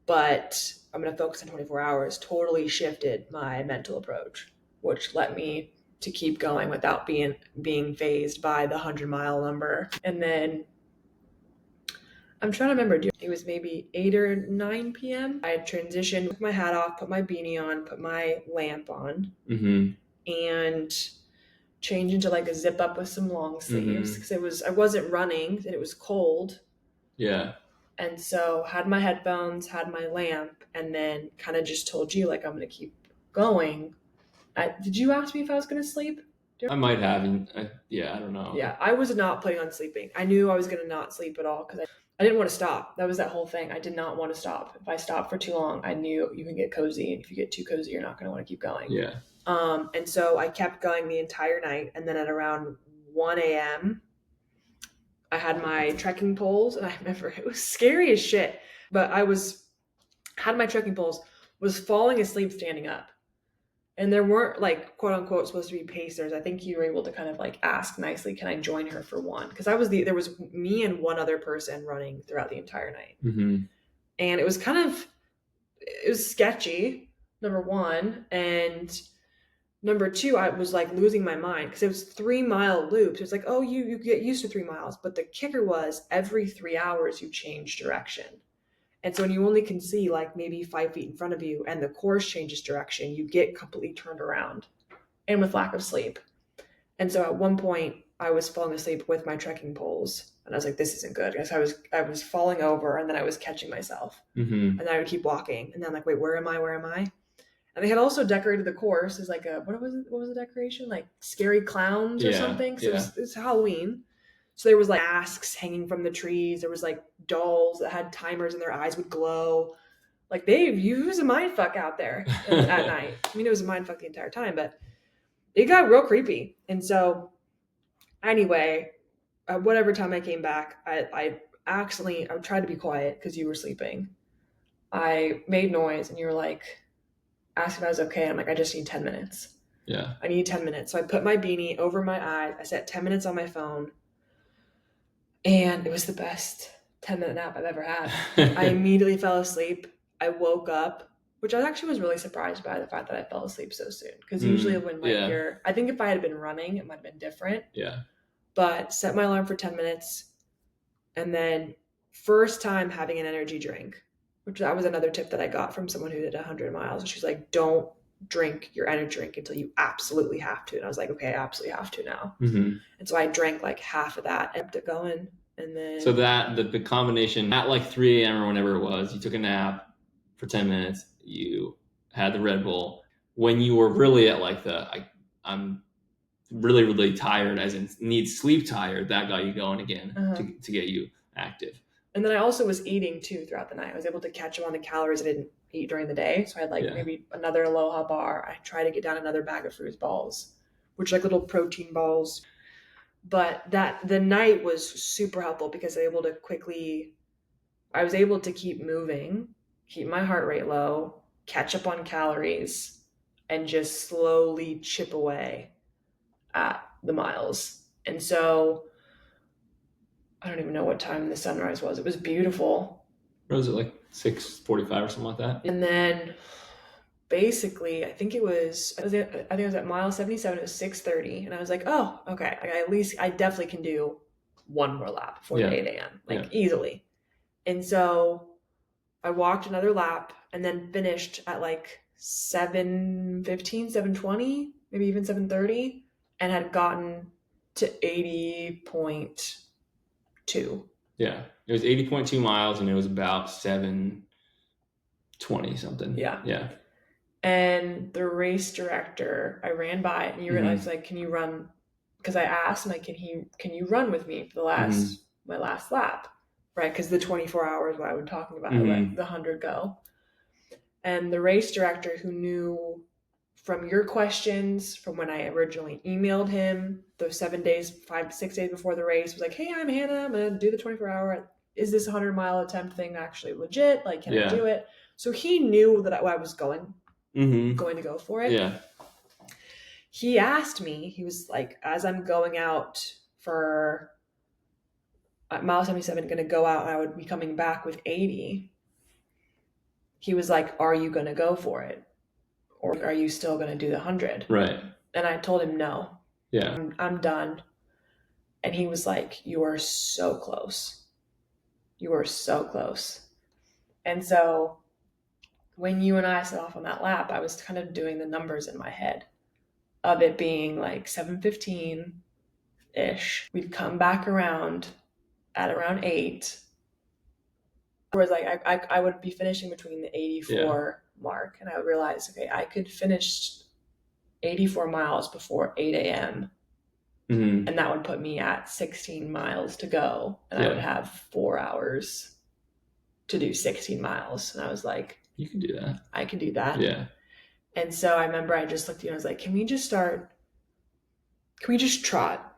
but I'm going to focus on 24 hours, totally shifted my mental approach, which led me to keep going without being phased by the 100-mile number. And then I'm trying to remember, it was maybe 8 or 9 p.m. I had transitioned, took my hat off, put my beanie on, put my lamp on, and changed into like a zip up with some long sleeves because I wasn't running and it was cold. Yeah. And so had my headphones, had my lamp, and then kind of just told you like I'm going to keep going. Did you ask me if I was going to sleep? I might have. I don't know. Yeah, I was not planning on sleeping. I knew I was going to not sleep at all because I didn't want to stop. That was that whole thing. I did not want to stop. If I stopped for too long, I knew you can get cozy. And if you get too cozy, you're not going to want to keep going. Yeah. And so I kept going the entire night. And then at around 1 a.m., I had my trekking poles. And I remember it was scary as shit. But had my trekking poles, was falling asleep standing up. And there weren't like quote unquote supposed to be pacers. I think you were able to kind of like ask nicely, can I join her for one? Because there was me and one other person running throughout the entire night. And it was sketchy, number one. And number two, I was like losing my mind because it was 3-mile loops. It was like, oh, you get used to 3 miles. But the kicker was every 3 hours you change direction. And so when you only can see like maybe 5 feet in front of you and the course changes direction, you get completely turned around and with lack of sleep. And so at one point I was falling asleep with my trekking poles and I was like, this isn't good. Because I was falling over and then I was catching myself and then I would keep walking. And then I'm like, wait, where am I? And they had also decorated the course as like what was the decoration? Like scary clowns or something. So it was Halloween. So there was like masks hanging from the trees. There was like dolls that had timers and their eyes would glow. Like it was a mindfuck out there at night. I mean, it was a mindfuck the entire time, but it got real creepy. And so anyway, whatever time I came back, I tried to be quiet because you were sleeping. I made noise and you were like, asked if I was okay. I'm like, I just need 10 minutes. Yeah. I need 10 minutes. So I put my beanie over my eyes. I set 10 minutes on my phone. And it was the best 10-minute nap I've ever had. I immediately fell asleep. I woke up, which I actually was really surprised by the fact that I fell asleep so soon. Because usually when I think if I had been running, it might have been different. Yeah. But set my alarm for 10 minutes. And then first time having an energy drink, which that was another tip that I got from someone who did 100 miles. She's like, don't drink your energy drink until you absolutely have to. And I was like, okay, I absolutely have to now. And so I drank like half of that and kept it going. And then so that the combination at like 3 a.m. or whenever it was, you took a nap for 10 minutes, you had the Red Bull. When you were really at like I'm really, really tired, as in need sleep tired, that got you going again to get you active. And then I also was eating too throughout the night. I was able to catch up on the calories I didn't eat during the day. So I had maybe another Aloha bar. I tried to get down another bag of Fruits balls, which are like little protein balls. But the night was super helpful because I was able to keep moving, keep my heart rate low, catch up on calories, and just slowly chip away at the miles. And so I don't even know what time the sunrise was. It was beautiful. What was it, like 6:45 or something like that? And then basically, I think it was at mile 77. It was 6:30, and I was like, oh, okay. I definitely can do one more lap before 8 a.m. Easily. And so I walked another lap and then finished at like 7:15, 7:20, maybe even 7:30, and had gotten to 80.2. Yeah, it was 80.2 miles, and it was about 7:20 something. Yeah. And the race director, I ran by, and you realized like, can you run? Because I asked him like, can you run with me for my last lap, right? Because the 24 hours what I was talking about, I let the 100 go. And the race director, who knew from your questions, from when I originally emailed him those 7 days, 5 to 6 days before the race, was like, hey, I'm Hannah. I'm going to do the 24-hour. Is this 100-mile attempt thing actually legit? Like, can I do it? So he knew that I was going to go for it. Yeah. He asked me, he was like, as I'm going out for mile 77, going to go out, and I would be coming back with 80. He was like, are you going to go for it? Or are you still going to do the 100? Right. And I told him no. Yeah. I'm done. And he was like, you are so close. You are so close. And so when you and I set off on that lap, I was kind of doing the numbers in my head of it being like 7:15-ish. We'd come back around at around 8. Whereas like I would be finishing between the 84 mark, and I would realize, okay, I could finish 84 miles before 8 a.m. And that would put me at 16 miles to go, and I would have 4 hours to do 16 miles. And I was like, you can do that. I can do that. Yeah. And so I remember I just looked at you and I was like, can we just trot?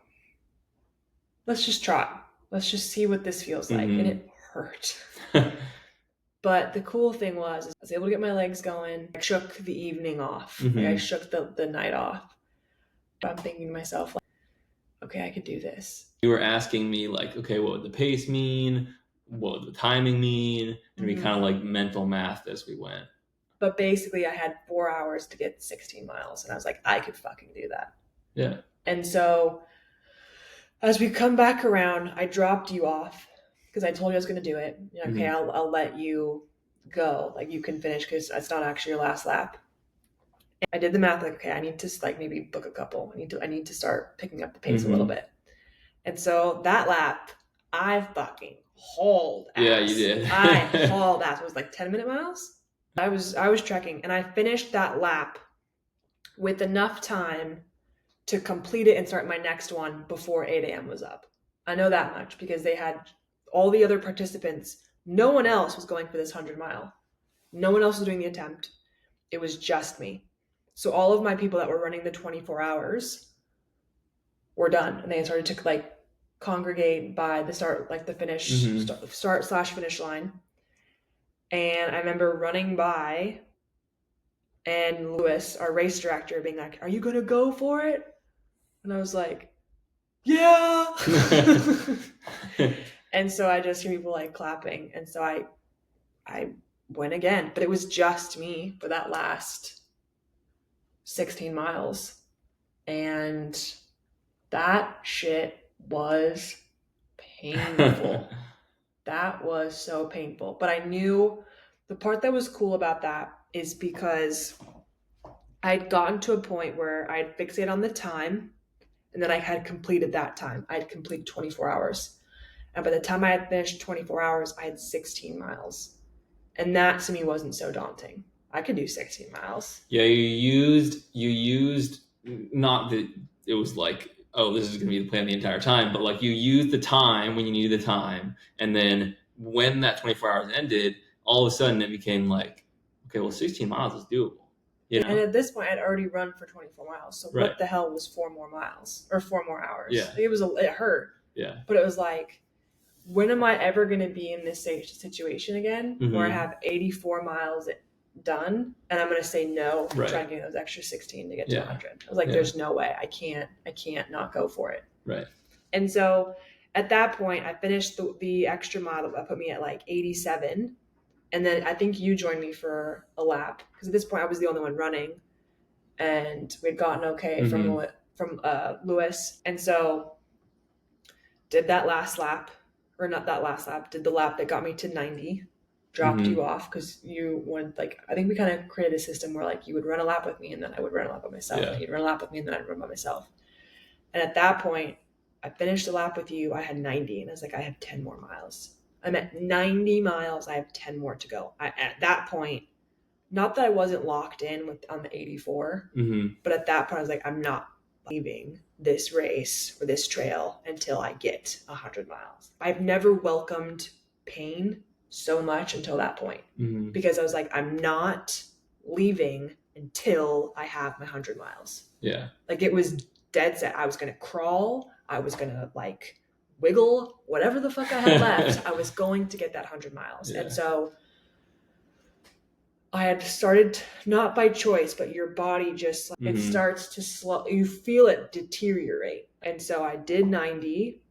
Let's just trot. Let's just see what this feels like. And it hurt. But the cool thing was I was able to get my legs going. I shook the evening off. Like I shook the night off. I'm thinking to myself, like, okay, I could do this. You were asking me like, okay, what would the pace mean? What would the timing mean? And we kind of like mental math as we went. But basically I had 4 hours to get 16 miles. And I was like, I could fucking do that. Yeah. And so as we come back around, I dropped you off because I told you I was going to do it. You're like, okay, I'll let you go. Like, you can finish because it's not actually your last lap. And I did the math, like, okay, I need to like maybe book a couple. I need to start picking up the pace a little bit. And so that lap, I fucking hauled ass. Yeah, you did. I hauled ass. It was like 10-minute miles. I was trekking, and I finished that lap with enough time to complete it and start my next one before 8 a.m. was up. I know that much because they had all the other participants. No one else was going for this 100-mile. No one else was doing the attempt. It was just me. So all of my people that were running the 24 hours were done, and they started to like congregate by the start, like the finish, start/finish line. And I remember running by, and Lewis, our race director, being like, are you going to go for it? And I was like, yeah. And so I just hear people like clapping. And so I went again, but it was just me for that last 16 miles. And that shit was painful. That was so painful. But I knew the part that was cool about that is because I'd gotten to a point where I'd fixate on the time, and then I had completed that time. I had completed 24 hours. And by the time I had finished 24 hours, I had 16 miles. And that to me wasn't so daunting. I could do 16 miles. Yeah, you used not that it was like, oh, this is going to be the plan the entire time, but like you used the time when you needed the time. And then when that 24 hours ended, all of a sudden it became like, okay, well, 16 miles is doable. You know? And at this point, I'd already run for 24 miles. So what the hell was 4 more miles or 4 more hours? Yeah. It hurt. Yeah. But it was like, when am I ever going to be in this situation again where I have 84 miles done and I'm going to say no to try and get those extra 16 to get to 100? I was like, there's no way. I can't not go for it. Right. And so at that point, I finished the extra mile that put me at like 87. And then I think you joined me for a lap because at this point I was the only one running, and we'd gotten okay from Lewis. And so did that last lap, or not that last lap, did the lap that got me to 90, dropped you off because you went like, I think we kind of created a system where like you would run a lap with me and then I would run a lap by myself. And you'd run a lap with me and then I'd run by myself. And at that point, I finished the lap with you. I had 90 and I was like, I have 10 more miles. I'm at 90 miles. I have 10 more to go. At that point, not that I wasn't locked in on the 84, but at that point I was like, I'm not leaving this race or this trail until I get 100 miles. I've never welcomed pain so much until that point because I was like, I'm not leaving until I have my 100 miles. Yeah. Like it was dead set. I was going to crawl. I was going to like wiggle, whatever the fuck I had left. I was going to get that 100 miles. Yeah. And so I had started, not by choice, but your body just, like, it starts to slow. You feel it deteriorate. And so I did 90,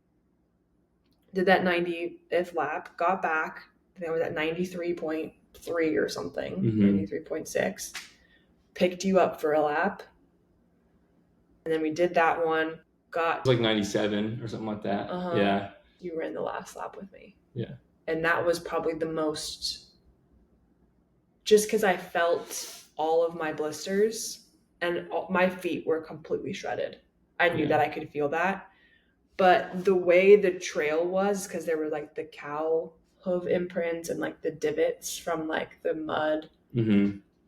did that 90th lap, got back. I think I was at 93.3 or something, 93.6. Picked you up for a lap. And then we did that one. Got, it was like 97 or something like that. Yeah. You ran the last lap with me. Yeah. And that was probably the most, just because I felt all of my blisters and my feet were completely shredded. I knew that I could feel that. But the way the trail was, because there were like the cow hoof imprints and like the divots from like the mud.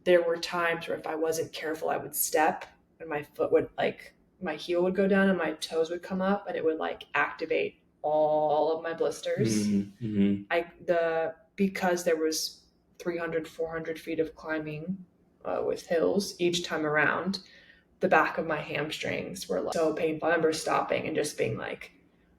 There were times where if I wasn't careful, I would step and my foot would like, my heel would go down and my toes would come up and it would like activate all of my blisters. Because there was 300, 400 feet of climbing with hills each time around, the back of my hamstrings were like so painful. I remember stopping and just being like,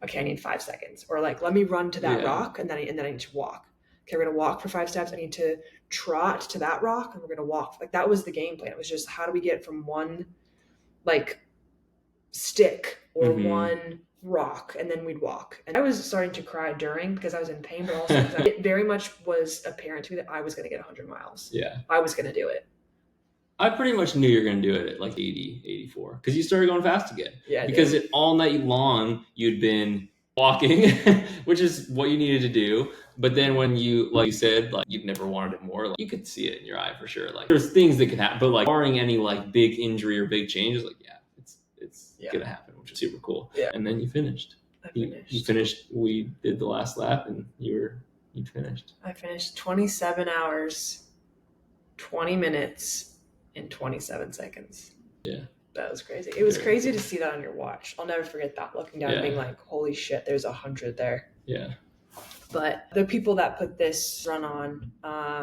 okay, I need 5 seconds. Or like, let me run to that rock and then I need to walk. Okay, we're going to walk for 5 steps. I need to trot to that rock and we're going to walk. Like that was the game plan. It was just how do we get from one like stick or one rock and then we'd walk. And I was starting to cry during because I was in pain, but also it very much was apparent to me that I was going to get 100 miles. Yeah. I was going to do it. I pretty much knew you were going to do it at like 80, 84 because you started going fast again. Yeah. Because all night long you'd been walking, which is what you needed to do. But then when you, like you said, like you'd never wanted it more, like you could see it in your eye for sure. Like there's things that could happen, but like barring any like big injury or big changes, like it's gonna happen, which is super cool. Yeah. And then you finished. You finished. We did the last lap, and you finished. I finished 27 hours, 20 minutes, and 27 seconds. Yeah. That was crazy. It was crazy to see that on your watch. I'll never forget that. Looking down and being like, "Holy shit, there's 100 there." Yeah. But the people that put this run on,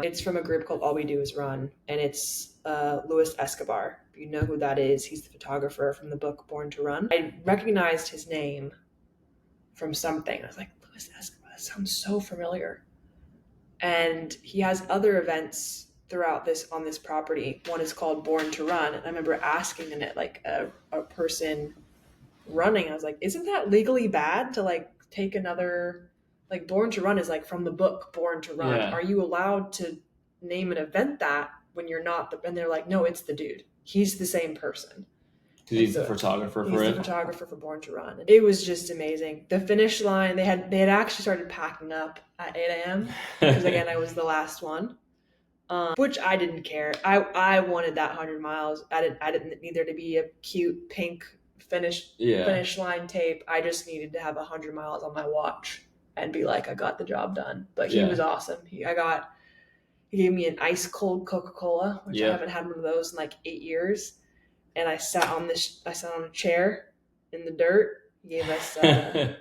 it's from a group called All We Do Is Run, and it's Luis Escobar. If you know who that is, he's the photographer from the book Born to Run. I recognized his name from something. I was like, Luis Escobar, that sounds so familiar. And he has other events throughout on this property. One is called Born to Run, and I remember asking in it like a person running. I was like, isn't that legally bad to like take another? Like Born to Run is like from the book Born to Run. Yeah. Are you allowed to name an event that when you're not? And they're like, no, it's the dude. He's the same person. He's the photographer for it. He's the photographer for Born to Run. It was just amazing. The finish line, they had actually started packing up at 8 a.m. because again, I was the last one, which I didn't care. I wanted that 100 miles. I didn't need there to be a cute pink finish line tape. I just needed to have 100 miles on my watch and be like, I got the job done. But he was awesome. He gave me an ice cold Coca-Cola, which I haven't had one of those in like 8 years. And I sat on a chair in the dirt. He gave us, I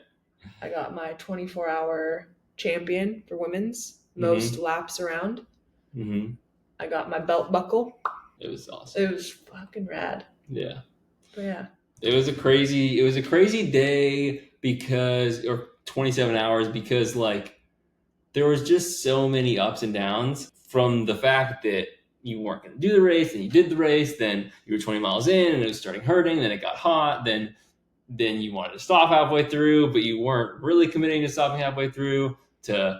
got my 24-hour champion for women's, most laps around. I got my belt buckle. It was awesome. It was fucking rad. Yeah. But yeah. It was a crazy day or 27 hours because like there was just so many ups and downs from the fact that you weren't going to do the race and you did the race, then you were 20 miles in and it was starting hurting, then it got hot, then you wanted to stop halfway through, but you weren't really committing to stopping halfway through, to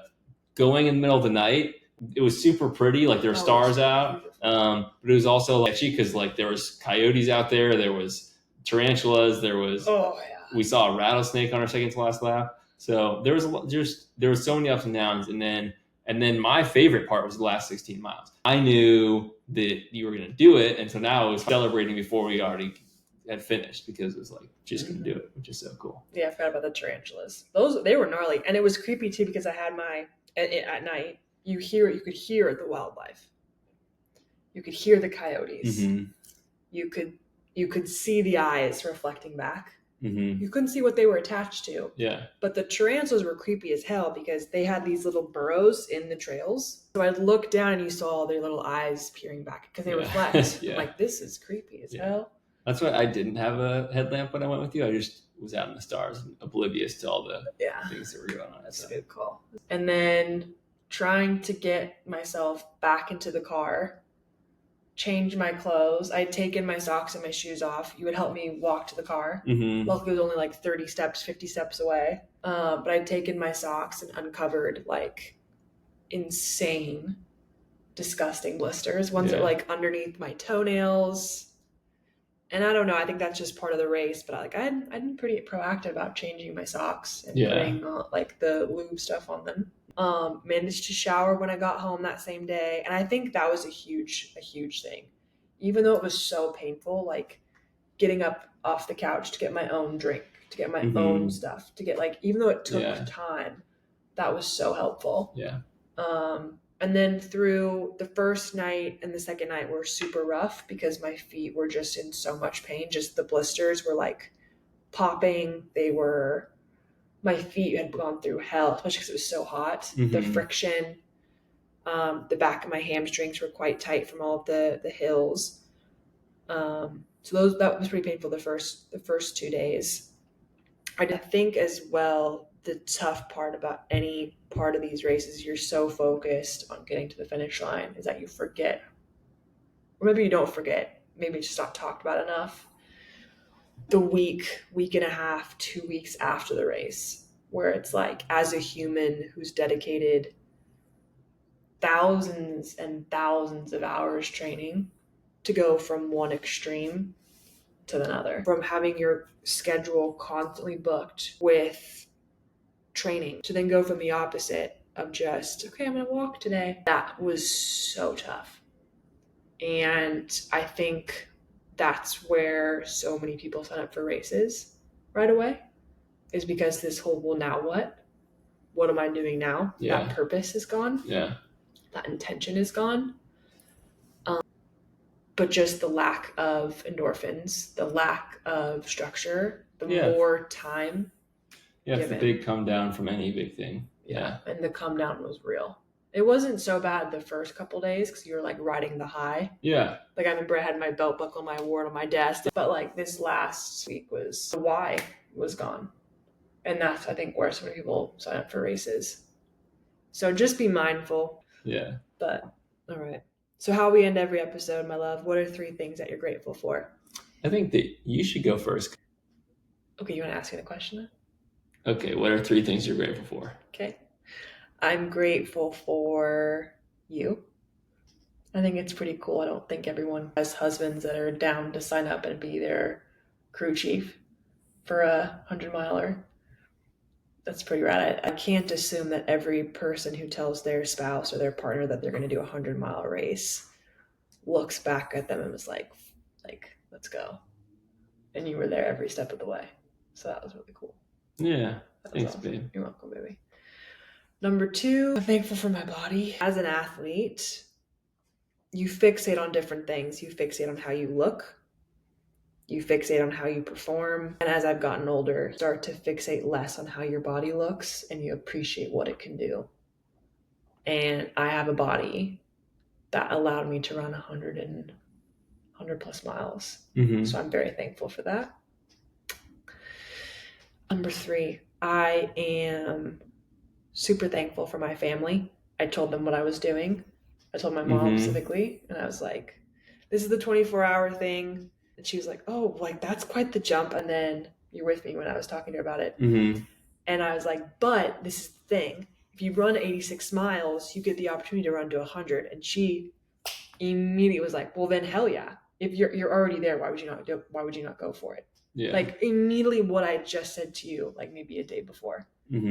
going in the middle of the night. It was super pretty, like there were stars out, but it was also like because like there was coyotes out there was tarantulas, there was we saw a rattlesnake on our second to last lap. So there was so many ups and downs, and then my favorite part was the last 16 miles. I knew that you were going to do it, and so now I was celebrating before we already had finished because it was like just going to do it, which is so cool. Yeah, I forgot about the tarantulas. They were gnarly, and it was creepy too because I had at night. You could hear the wildlife. You could hear the coyotes. You could see the eyes reflecting back. You couldn't see what they were attached to. Yeah. But the tarantulas were creepy as hell because they had these little burrows in the trails. So I'd look down and you saw their little eyes peering back because they reflect. I'm like, this is creepy as hell. That's why I didn't have a headlamp when I went with you. I just was out in the stars and oblivious to all the things that were going on. That's a good call. And then trying to get myself back into the car, change my clothes. I'd taken my socks and my shoes off. You would help me walk to the car. Luckily, it was only like 30 steps, 50 steps away. But I'd taken my socks and uncovered like insane, disgusting blisters. Ones that were like underneath my toenails. And I don't know. I think that's just part of the race. But I'd been pretty proactive about changing my socks and putting like the lube stuff on them. Managed to shower when I got home that same day. And I think that was a huge thing. Even though it was so painful, like getting up off the couch to get my own drink, to get my own stuff, to get like, even though it took time, that was so helpful. Yeah. And then through the first night and the second night were super rough because my feet were just in so much pain. Just the blisters were like popping. My feet had gone through hell, especially because it was so hot. The friction, the back of my hamstrings were quite tight from all of the hills. So that was pretty painful the first 2 days. I think as well, the tough part about any part of these races, you're so focused on getting to the finish line, is that you forget, or maybe you don't forget, maybe it's just not talked about enough, the week and a half, 2 weeks after the race, where it's like, as a human who's dedicated thousands and thousands of hours training to go from one extreme to another, from having your schedule constantly booked with training to then go from the opposite of just, okay, I'm going to walk today. That was so tough. And I think that's where so many people sign up for races right away, is because this whole, well, now what? What am I doing now? That purpose is gone. That intention is gone. But just the lack of endorphins, the lack of structure, the more time. It's the big come down from any big thing. And the come down was real. It wasn't so bad the first couple days because you were like riding the high. Like I remember I had my belt buckle, my award on my desk. But like this last week was, the why was gone. And that's, I think, where so many people sign up for races. So just be mindful. But all right. So how we end every episode, my love, what are 3 things that you're grateful for? I think that you should go first. Okay, you want to ask me the question then? Okay, what are 3 things you're grateful for? Okay. I'm grateful for you. I think it's pretty cool. I don't think everyone has husbands that are down to sign up and be their crew chief for a 100-miler. That's pretty rad. I can't assume that every person who tells their spouse or their partner that they're going to do a 100-mile race looks back at them and was like, let's go. And you were there every step of the way. So that was really cool. Yeah. Thanks, awesome. Babe. You're welcome, baby. Number 2, I'm thankful for my body. As an athlete, you fixate on different things. You fixate on how you look. You fixate on how you perform. And as I've gotten older, start to fixate less on how your body looks and you appreciate what it can do. And I have a body that allowed me to run 100 plus miles. So I'm very thankful for that. Number 3, I am super thankful for my family. I told them what I was doing. I told my mom specifically, and I was like, this is the 24-hour thing. And she was like, oh, like that's quite the jump. And then you're with me when I was talking to her about it. And I was like, but this is the thing. If you run 86 miles, you get the opportunity to run to 100. And she immediately was like, well, then hell yeah. If you're already there, why would you not go for it? Like immediately what I just said to you, like maybe a day before.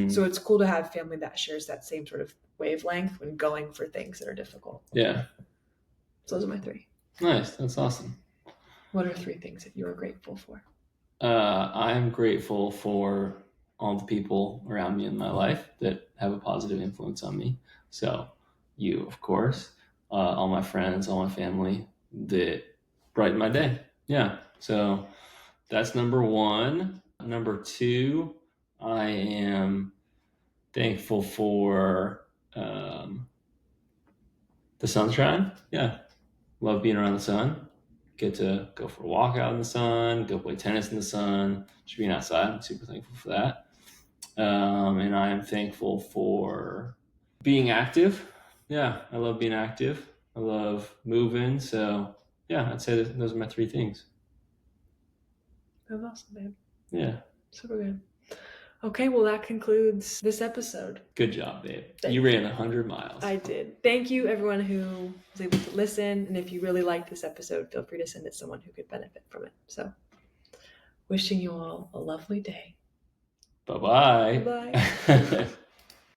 So it's cool to have family that shares that same sort of wavelength when going for things that are difficult. So those are my 3. Nice. That's awesome. What are 3 things that you are grateful for? I'm grateful for all the people around me in my life that have a positive influence on me. So you, of course, all my friends, all my family that brighten my day. So that's number 1. Number 2, I am thankful for the sunshine. Yeah, love being around the sun. Get to go for a walk out in the sun, go play tennis in the sun, just being outside. I'm super thankful for that. And I am thankful for being active. Yeah, I love being active. I love moving. So yeah, I'd say those are my 3 things. That's awesome, babe. Yeah. Super good. Okay, well, that concludes this episode. Good job, babe. You ran 100 miles. I did. Thank you, everyone who was able to listen. And if you really liked this episode, feel free to send it to someone who could benefit from it. So, wishing you all a lovely day. Bye-bye. Bye-bye.